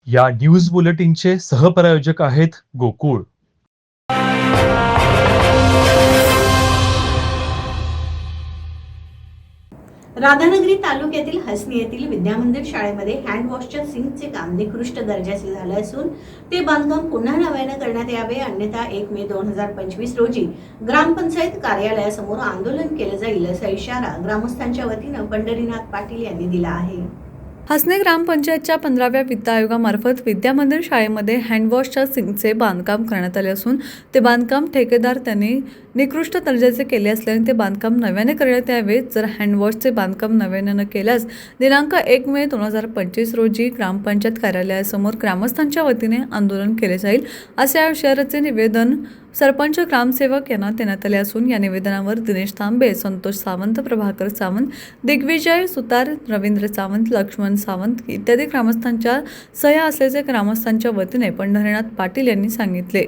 या न्यूज बुलेटिनचे सहप्रायोजक आहेत गोकुळ. राधानगरी तालुक्यातील हसनी येथील विद्यामंदिर शाळेमध्ये हँडवॉशच्या सिंकचे काम निकृष्ट दर्जाचे झाले असून ते बांधकाम पुन्हा नव्याने करण्यात यावे, अन्यथा 1 मे 2025 रोजी ग्रामपंचायत कार्यालयासमोर आंदोलन केले जाईल, असा इशारा ग्रामस्थांच्या वतीने पंढरीनाथ पाटील यांनी दिला आहे. हसने ग्रामपंचायतच्या 15व्या वित्त आयोगामार्फत विद्यामंदिर शाळेमध्ये हँडवॉशच्या सिंकचे बांधकाम करण्यात आले असून ते बांधकाम ठेकेदार त्यांनी निकृष्ट दर्जाचे केले असल्याने ते बांधकाम नव्याने करण्यात यावे. जर हँडवॉशचे बांधकाम नव्याने न केल्यास दिनांक 1 मे 2025 रोजी ग्रामपंचायत कार्यालयासमोर ग्रामस्थांच्या वतीने आंदोलन केले जाईल, असे इशाऱ्याचे निवेदन सरपंच ग्रामसेवक यांना देण्यात आले असून या निवेदनावर दिनेश तांबे, संतोष सावंत, प्रभाकर सावंत, दिग्विजय सुतार, रवींद्र सावंत, लक्ष्मण सावंत इत्यादी ग्रामस्थांच्या सह्या असल्याचे ग्रामस्थांच्या वतीने पंढरीनाथ पाटील यांनी सांगितले.